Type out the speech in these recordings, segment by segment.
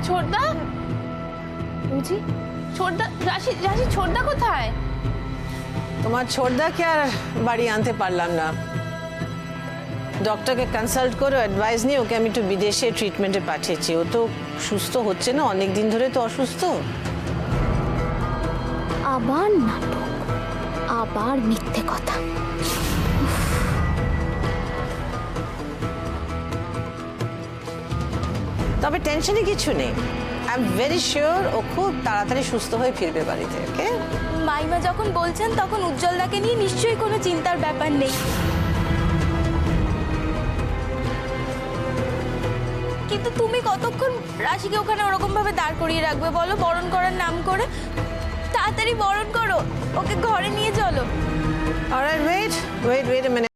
ছোটদা, বুঝি ছোটদা, রাশি রাশি ছোটদা কোথায়? তোমার ছোটদাকে আর বাড়ি আনতে পারলাম না। ডক্টরকে কনসাল্ট করে অ্যাডভাইস নিয়ে ওকে আমি একটু বিদেশে ট্রিটমেন্টে পাঠিয়েছি। ও তো সুস্থ হচ্ছে না, অনেক দিন ধরে তো অসুস্থ। আবার নাটক, আবার মিথ্যে কথা। তবে টেনশনে কিছু নেই, আই এম ভেরি শিওর ও খুব তাড়াতাড়ি সুস্থ হয়ে ফিরবে বাড়িতে। ওকে, মাইমা যখন বলছেন তখন উজ্জ্বলদাকে নিয়ে নিশ্চয়ই কোনো চিন্তার ব্যাপার নেই। কিন্তু তুমি কতক্ষণ রাশিকে ওখানে ওরকম ভাবে দাঁড় করিয়ে রাখবে বলো, বরণ করার নাম করে? তাড়াতাড়ি বরণ করো, ওকে ঘরে নিয়ে চলো। Alright, wait a minute.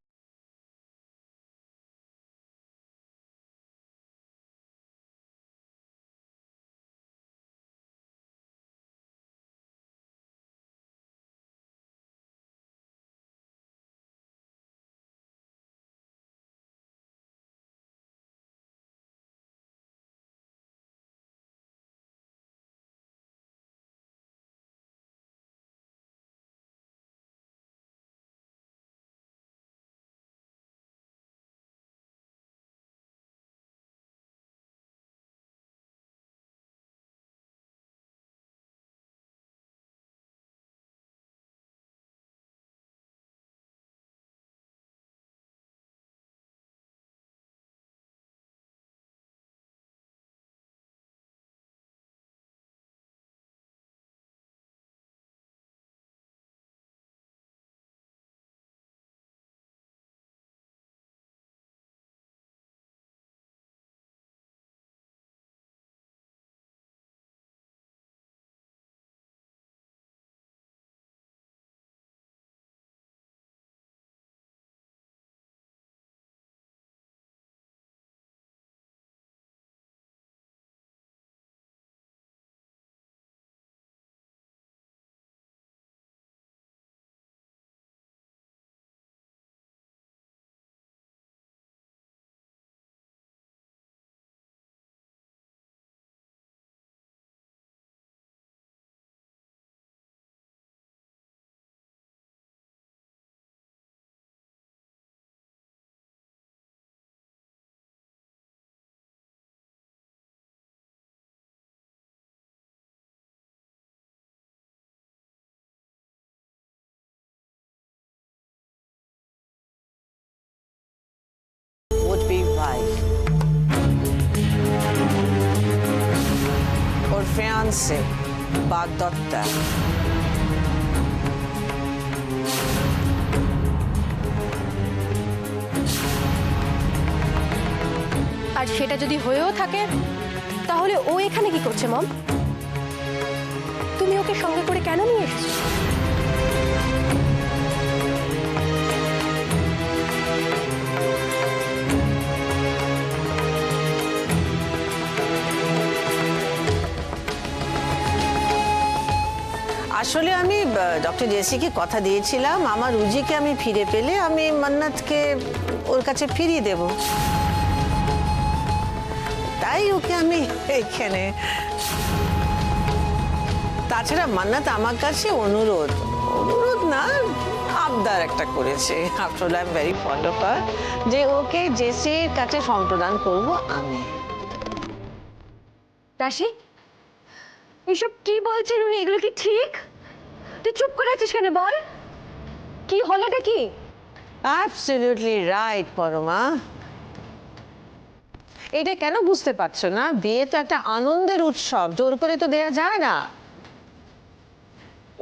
Would be wife or fiancé, বাগদত্তা। আর সেটা যদি হয়েও থাকে তাহলে ও এখানে কি করছে মম? তুমি ওকে সঙ্গে করে কেন নিয়ে এসেছো? আসলে আমি ডক্টর জেসিকে কথা দিয়েছিলাম আমার রুজিকে আমি ফিরে পেলে আমি মান্নাতকে ওর কাছে ফিরিয়ে দেব, তাই ওকে আমি এখানে। তাছাড়া মান্নাত আমার কাছে অনুরোধ না আবদার একটা করেছে, after I am very fond of her, যে ওকে জেসির কাছে সম্প্রদান করব আমি। রাশি, এসব কি বলছেন উনি? এগুলো কি ঠিক? তুই চুপ করে আছিস কেন? বল, কি হলোটা কি? Absolutely right Parama. এটা কেন বুঝতে পারছো না? বিয়ে তো একটা আনন্দের উৎসব, জোর করে তো দেয়া যায় না।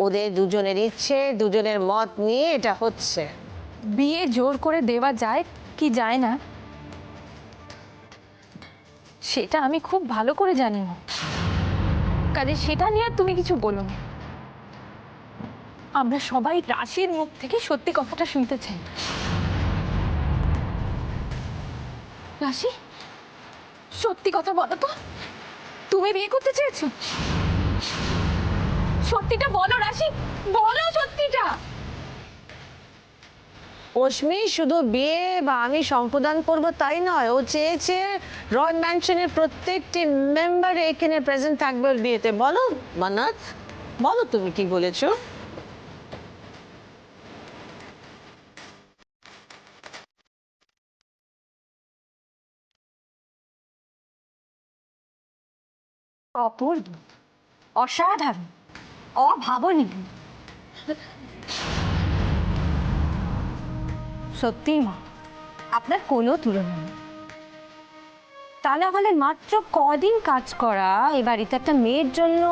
ওদের দুজনের ইচ্ছে, দুজনের মত নিয়ে এটা হচ্ছে। বিয়ে জোর করে দেওয়া যায় কি যায় না সেটা আমি খুব ভালো করে জানি না, কাজে সেটা নিয়ে আর তুমি কিছু বলো না। আমরা সবাই রাশির মুখ থেকে সত্যি কথাটা শুনতে চাই। রাশি, সত্যি কথা বলো তো, তুমি বিয়ে করতে চেয়েছো? সত্যিটা বলো রাশি, বলো সত্যিটা। অশ্মি শুধু বিয়ে বা আমি সম্প্রদান করবো তাই নয়, ও চেয়েছে রয়্যাল ম্যানশনের প্রত্যেকটি মেম্বার এখানে প্রেজেন্ট থাকবে ওর বিয়েতে। বলো মান্নাত, বলো তুমি কি বলেছো? অপূর্ব, অসাধারণ, অভাবনীয়। সত্যি মা, আপনার কোনো তুলনা নেই। তা না হলে মাত্র কদিন কাজ করা এ বাড়িতে একটা মেয়ের জন্য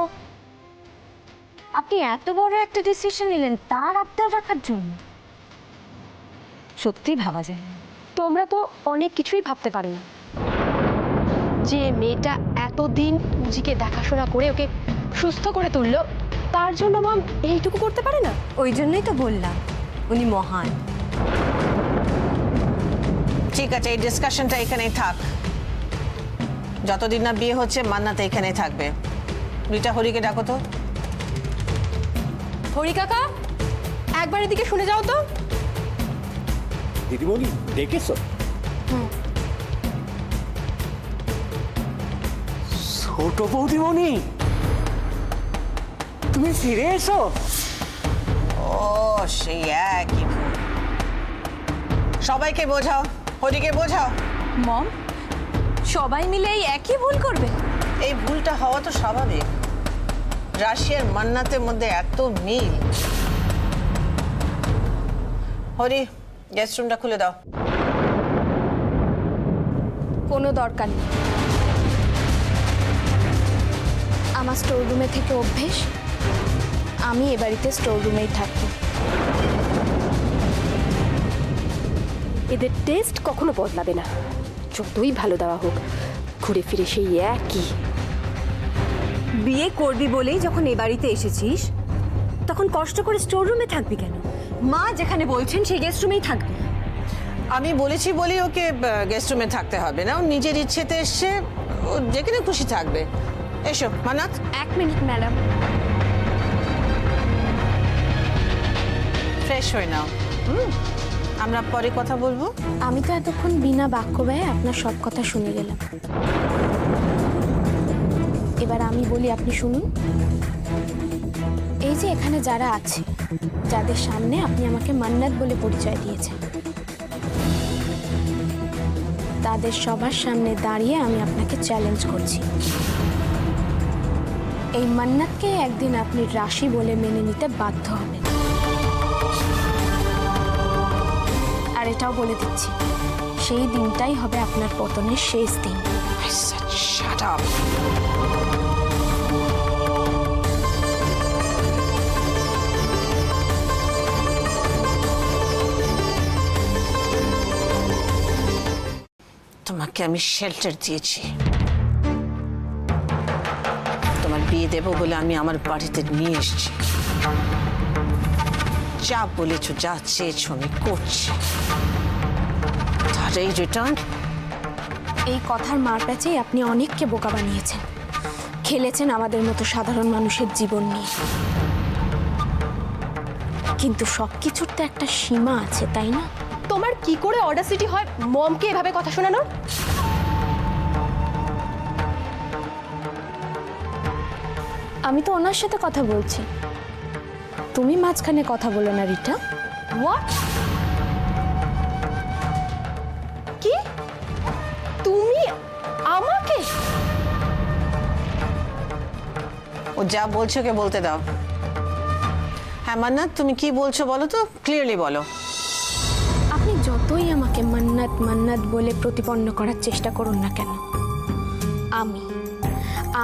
আপনি এত বড় একটা ডিসিশন নিলেন তার আবদার রাখার জন্য। সত্যি ভাবা যায় না। তোমরা তো অনেক কিছুই ভাবতে পারো না, যে মেয়েটা এতদিন পুঁজিকে দেখাশোনা করে ওকে সুস্থ করে তুললো, তার জন্য মাম এইটুকু করতে পারে না? ওই জন্যই তো বললাম উনি মহান। ঠিক আছে, এই ডিসকাশনটা এখানেই থাক। যতদিন না বিয়ে হচ্ছে মান্নাত এখানেই থাকবে। রিটা, হরিকে ডাকো তো। হরি কাকা, একবার এদিকে শুনে যাও তো। দিদিমণি ডেকেছ? ছোট বৌদিমণি, তুমি ফিরে এসো। ও সেই একই ভুল। সবাইকে বোঝাও, হরিকে বোঝাও। মম, সবাই মিলে এই একই ভুল করবে? এই ভুলটা হওয়া তো স্বাভাবিক। রাশি আর মান্নাতের মধ্যে এত মিল। হরি, গেস্ট রুমটা খুলে দাও। কোনো দরকার নেই। আমার স্টোর রুমে থেকে অভ্যেস, আমি এ বাড়িতে স্টোর রুমেই থাকবো। এদের টেস্ট কখনো বদলাবে না, যতই ভালো দেওয়া হোক, ঘুরে ফিরে সেই একই। বিয়ে করবি বলেই যখন এ বাড়িতে এসেছিস, তখন কষ্ট করে স্টোর রুমে থাকবি কেন? মা যেখানে বলছেন সেই গেস্ট রুমেই থাকবি। আমি বলেছি বলি ওকে গেস্ট রুমে থাকতে হবে না। ও নিজের ইচ্ছেতে এসছে, ও যেখানে খুশি থাকবে। এসো মান্নাত। 1 মিনিট ম্যাডাম। ফ্রেশ হয়ে নাও, আমরা পরে কথা বলবো। আমি তো এতক্ষণ বিনা বাক্য ব্যয়ে আপনার সব কথা শুনে গেলাম। এবার আমি বলি, আপনি শুনুন। এই যে এখানে যারা আছে, যাদের সামনে আপনি আমাকে মান্নাত বলে পরিচয় দিয়েছেন, তাদের সবার সামনে দাঁড়িয়ে আমি আপনাকে চ্যালেঞ্জ করছি। এই মান্নাতকে একদিন আপনি রাশি বলে মেনে নিতে বাধ্য হবেন। আর এটাও বলে দিচ্ছি, সেই দিনটাই হবে আপনার পতনের শেষ দিন। Shut up. তোমাকে আমি শেল্টার দিয়েছি, তোমার বিয়ে দেবো বলে আমি আমার বাড়িতে নিয়ে এসেছি। যা বলেছো, যা চেয়েছো আমি করছি। তার এই রিটার্ন। এই কথার মারপ্যাচেই আপনি অনেককে বোকা বানিয়েছেন, খেলেছেন আমাদের মতো সাধারণ মানুষের জীবন নিয়ে। কিন্তু সবকিছুর তো একটা সীমা আছে, তাই না? তোমার কি করে অডাসিটি হয় মমকে এভাবে কথা শোনানোর? আমি তো ওনার সাথে কথা বলছি, তুমি মাঝখানে কথা বলো না রিটা। হোয়াট? কি? তুমি আমাকে? ও যা বলছো ওকে বলতে দাও। হ্যাঁ মান্নাত, তুমি কি বলছো বলো তো, ক্লিয়ারলি বলো। আপনি যতই আমাকে মান্নাত মান্নাত বলে প্রতিপন্ন করার চেষ্টা করুন না কেন,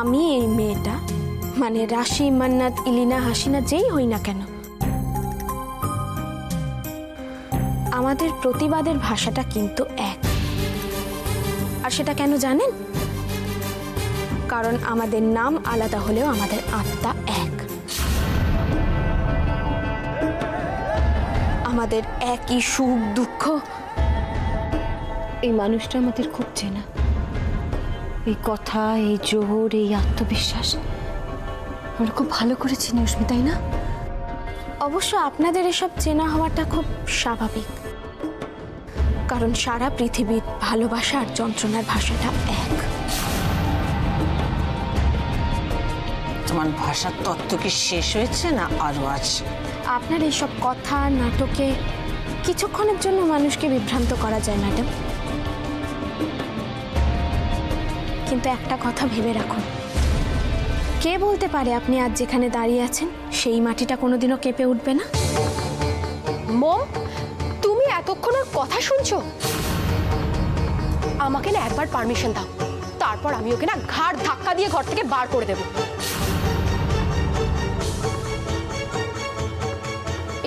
আমি এই মেয়েটা, মানে রাশি, মান্নাত, ইলিনা, হাসিনা, যেই হই না কেন, আমাদের প্রতিবাদের ভাষাটা কিন্তু এক। আর সেটা কেন জানেন? কারণ আমাদের নাম আলাদা হলেও আমাদের আত্মা এক। আমাদের একই সুখ দুঃখ। এই মানুষটা আমাদের খুব চেনা। এই কথা, এই জোর, এই আত্মবিশ্বাস আমরা খুব ভালো করে চিনি অস্মি, তাই না? অবশ্য আপনাদের এসব চেনা হওয়াটা খুব স্বাভাবিক, কারণ সারা পৃথিবীর ভালোবাসা আর যন্ত্রণার ভাষাটা এক। তোমার ভাষার তত্ত্ব কি শেষ হয়েছে না আরো আছে? আপনার এইসব কথা নাটকে কিছুক্ষণের জন্য মানুষকে বিভ্রান্ত করা যায় ম্যাডাম, কিন্তু একটা কথা ভেবে রাখুন, কে বলতে পারে আপনি আজ যেখানে দাঁড়িয়ে আছেন সেই মাটিটা কোনোদিনও কেঁপে উঠবে না। মম, তুমি এতক্ষণ ওর কথা শুনছো? আমাকে না একবার পারমিশন দাও, তারপর আমি ওকে না ঘাড় ধাক্কা দিয়ে ঘর থেকে বার করে দেবো।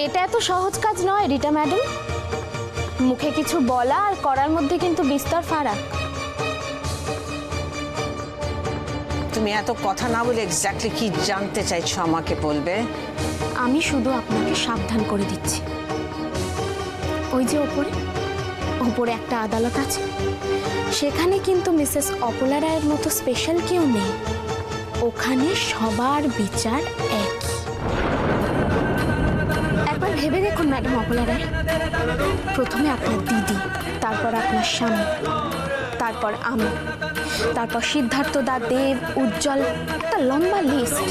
এটা এত সহজ কাজ নয় রিটা ম্যাডাম। মুখে কিছু বলা আর করার মধ্যে কিন্তু বিস্তর ফারাক। তুমি এত কথা না বলে এক্স্যাক্টলি কি জানতে চাইছো আমাকে বলবে? আমি শুধু আপনাকে সাবধান করে দিচ্ছি, ওই যে ওপরে একটা আদালত আছে, সেখানে কিন্তু মিসেস অপলা রায়ের মতো স্পেশাল কেউ নেই। ওখানে সবার বিচার একই। একবার ভেবে দেখুন ম্যাডাম অপলা রায়, প্রথমে আপনার দিদি, তারপর আপনার স্বামী, তারপর আমি, তারপর সিদ্ধার্থ দা, দেব, উজ্জ্বল, একটা লম্বা লিস্ট।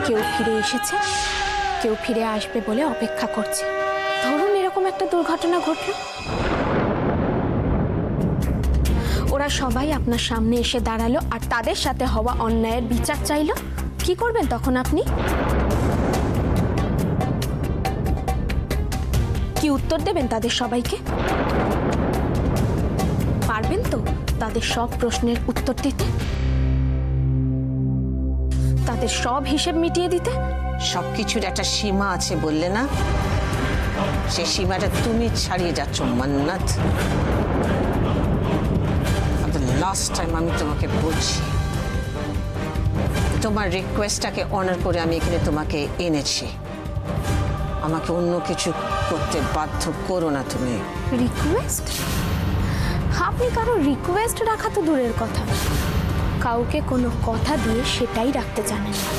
কেউ ফিরে এসেছে, কেউ ফিরে আসবে বলে অপেক্ষা করছে। ধরুন এরকম একটা দুর্ঘটনা ঘটল, ওরা সবাই আপনার সামনে এসে দাঁড়ালো আর তাদের সাথে হওয়া অন্যায়ের বিচার চাইলো, কি করবেন তখন আপনি? কি উত্তর দেবেন তাদের সবাইকে? পারবেন তো তাদের সব প্রশ্নের উত্তর দিতে, তাদের সব হিসেব মিটিয়ে দিতে? সবকিছুর একটা সীমা আছে বললে না? সেই সীমাটা তুমি ছাড়িয়ে যাচ্ছ মান্নাত। লাস্ট টাইম আমি তোমাকে বলছি, তোমার রিকোয়েস্টটাকে অনার করে আমি এখানে তোমাকে এনেছি। আমাকে অন্য কিছু করতে বাধ্য করো না তুমি। রিকোয়েস্ট? আপনি কারো রিকোয়েস্ট রাখা তো দূরের কথা, কাউকে কোনো কথা দিয়ে সেটাই রাখতে জানেন না।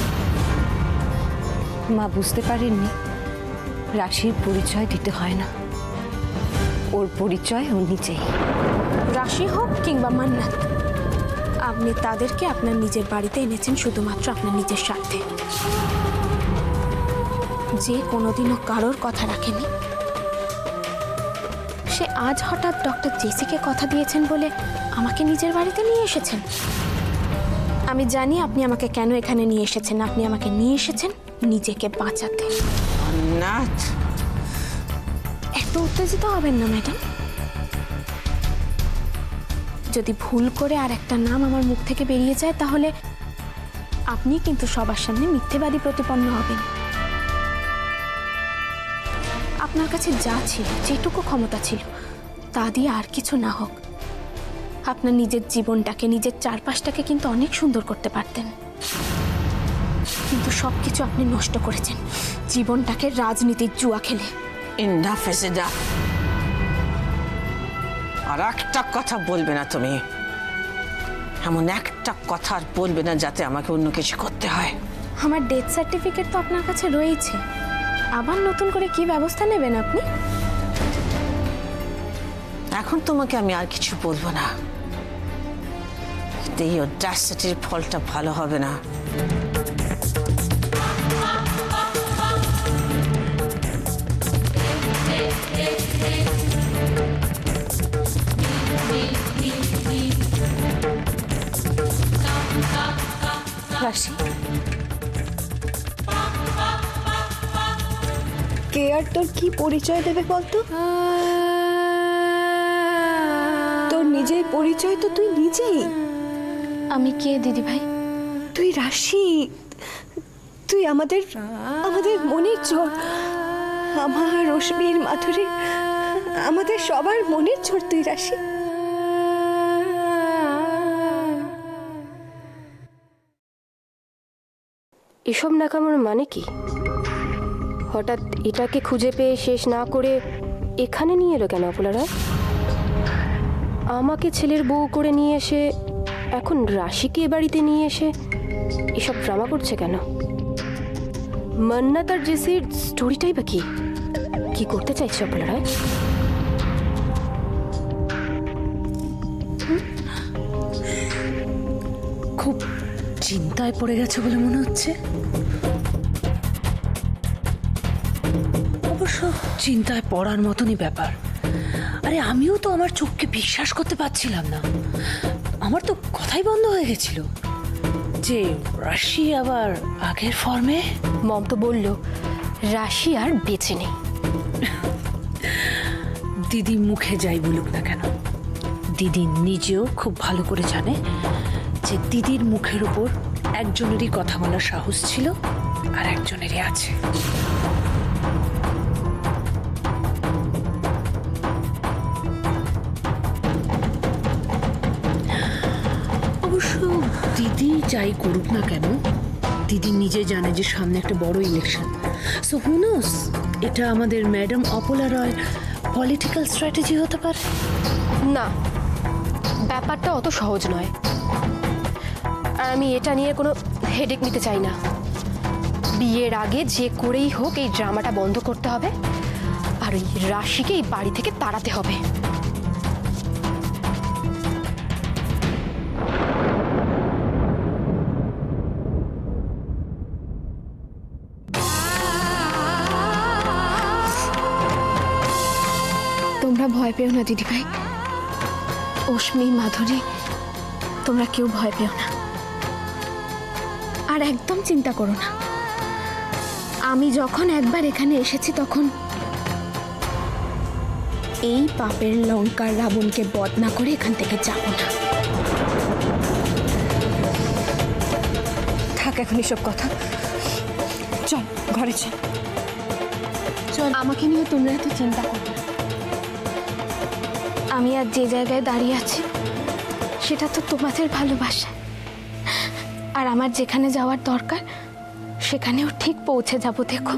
মা বুঝতে পারেননি, রাশির পরিচয় দিতে হয় না, ওর পরিচয় ও নিজেই। রাশি হোক কিংবা মান্নাত, আপনি তাদেরকে আপনার নিজের বাড়িতে এনেছেন শুধুমাত্র আপনার নিজের স্বার্থে। যে কোনোদিনও কারোর কথা রাখেনি, সে আজ হঠাৎ ডক্টর জেসিকে কথা দিয়েছেন বলে আমাকে নিজের বাড়িতে নিয়ে এসেছেন। আমি জানি আপনি আমাকে কেন এখানে নিয়ে এসেছেন। আপনি আমাকে নিয়ে এসেছেন নিজেকে বাঁচাতে। মান্নাত, এত উত্তেজিত হবেন না ম্যাডাম। যদি ভুল করে আর একটা নাম আমার মুখ থেকে বেরিয়ে যায় তাহলে আপনি কিন্তু সবার সামনে মিথ্যেবাদী প্রতিপন্ন হবেন। আপনার কাছে যা ছিল, যেটুকু ক্ষমতা ছিল, তা দিয়ে আর কিছু না হোক আপনার নিজের জীবনটাকে, নিজের চারপাশটাকে কিন্তু অনেক সুন্দর করতে পারতেন, কিন্তু সবকিছু আপনি নষ্ট করেছেন জীবনটাকে রাজনীতির জুয়া খেলে। Enough is enough. আর একটা কথা বলবে না তুমি, এমন একটা কথা আর বলবে না যাতে আমাকে অন্য কিছু করতে হয়। আমার ডেথ সার্টিফিকেট তো আপনার কাছে রয়েছে, আবার নতুন করে কি ব্যবস্থা নেবেন আপনি? এখন তোমাকে আমি আর কিছু বলবো না, এই অডাসিটির ফলটা ভালো হবে না। রাশি, কে আর তোর কি পরিচয় দেবে বলতো? তোর নিজের পরিচয় তো তুই নিজেই। আমি কে দিদি ভাই? তুই রাশি, তুই আমাদের মনের ঝড়, আমার রশ্মির মাধুরী, আমাদের সবার মনের ঝড় তুই রাশি। এসব নাকামোর মানে কি? হঠাৎ এটাকে খুঁজে পেয়ে শেষ না করে এখানে নিয়ে এলো কেন অপলা রায়? আমাকে ছেলের বউ করে নিয়ে এসে এখন রাশিকে এ বাড়িতে নিয়ে এসে এসব ড্রামা করছে কেন? মান্নাত আর জেসির স্টোরিটাই বা কি? কি করতে চাইছে অপলা রায়? খুব চিন্তায় পড়ে গেছে বলে মনে হচ্ছে। অবশ্য চিন্তায় পড়ার মতনই ব্যাপার। আরে আমিও তো আমার চোখকে বিশ্বাস করতে পারছিলাম না। আমার তো কথাই বন্ধ হয়ে গেছিল যে রাশি আবার আগের ফর্মে। মম তো বলল রাশি আর বেঁচে নেই। দিদি মুখে যাই বলুক না কেন, দিদি নিজেও খুব ভালো করে জানে যে দিদির মুখের উপর একজনেরই কথা বলার সাহস ছিল আর একজনেরই আছে। অবশ্য দিদি যাই করুক না কেন, দিদি নিজে জানে যে সামনে একটা বড় ইলেকশন। সো হু নোস, এটা আমাদের ম্যাডাম অপলা রয় পলিটিক্যাল স্ট্র্যাটেজি হতে পারে। না, ব্যাপারটা অত সহজ নয়। আর আমি এটা নিয়ে কোনো হেডেক নিতে চাই না। বিয়ের আগে যে করেই হোক এই ড্রামাটা বন্ধ করতে হবে, আর ওই রাশিকে এই বাড়ি থেকে তাড়াতে হবে। তোমরা ভয় পেও না দিদিভাই, অশ্মি, মাধুরী, তোমরা কেউ ভয় পেও না আর একদম চিন্তা করো না। আমি যখন একবার এখানে এসেছি তখন এই পাপের লঙ্কার রাবণকে বধ না করে এখান থেকে যাব না। থাক এখন এসব কথা, চল ঘরে চল। চল, আমাকে নিয়ে তোমরা এত চিন্তা করো না। আমি আর যে জায়গায় দাঁড়িয়ে আছি সেটা তো তোমাদের ভালোবাসা, আর আমার যেখানে যাওয়ার দরকার সেখানেও ঠিক পৌঁছে যাব। দেখো,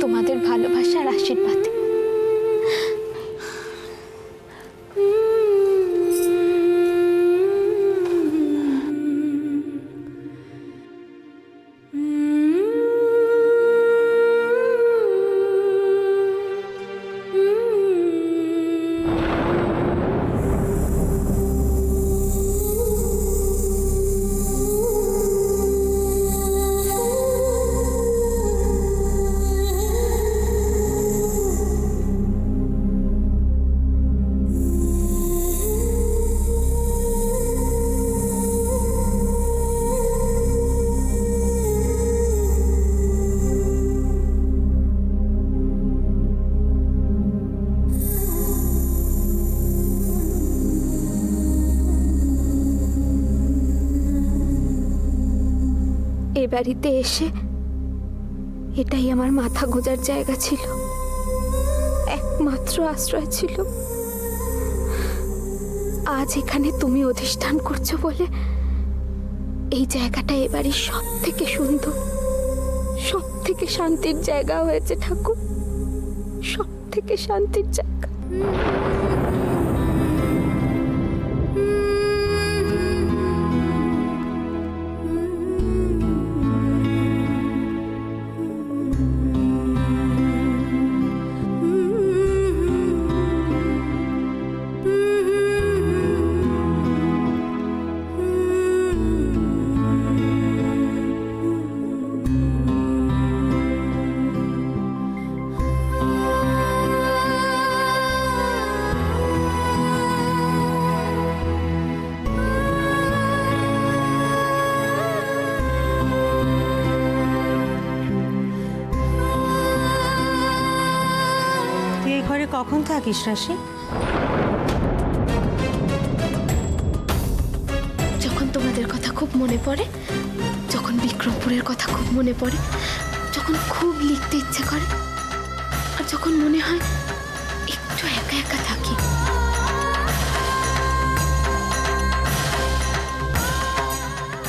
তোমাদের ভালোবাসা আর আশীর্বাদে। এ বাড়িতে এসে এটাই আমার মাথা গোজার জায়গা ছিল, একমাত্র আশ্রয় ছিল। আজ এখানে তুমি অধিষ্ঠান করছো বলে এই জায়গাটা এ বাড়ির সব থেকে সুন্দর, সব থেকে শান্তির জায়গা হয়েছে ঠাকুর, সব থেকে শান্তির জায়গা। কখন থাকিস রাশি? যখন তোমাদের কথা খুব মনে পড়ে, যখন বিক্রমপুরের কথা খুব মনে পড়ে, যখন খুব লিখতে ইচ্ছে করে, আর যখন মনে হয় একটু একা একা থাকি।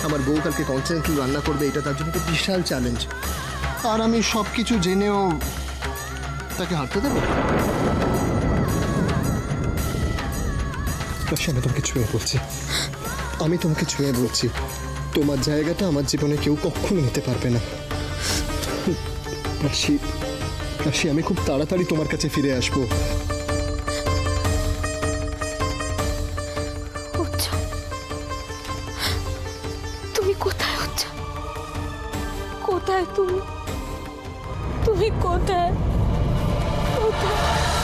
আমার বউ কালকে কন্টিনেন্টাল রান্না করবে, এটা তার জন্য একটা বিশাল চ্যালেঞ্জ। আর আমি সব কিছু জেনেও তাকে হাঁটতে দেবো? আমি তোমাকে ছুঁয়ে বলছি, আমি তোমাকে ছুঁয়ে বলছি, তোমার জায়গাটা আমার জীবনে কেউ কখনো নিতে পারবে না। রাশি, রাশি, আমি খুব তাড়াতাড়ি তোমার কাছে ফিরে আসবো। কোথায় হচ্ছে? কোথায় তুমি? তুমি কোথায়? কোথায়?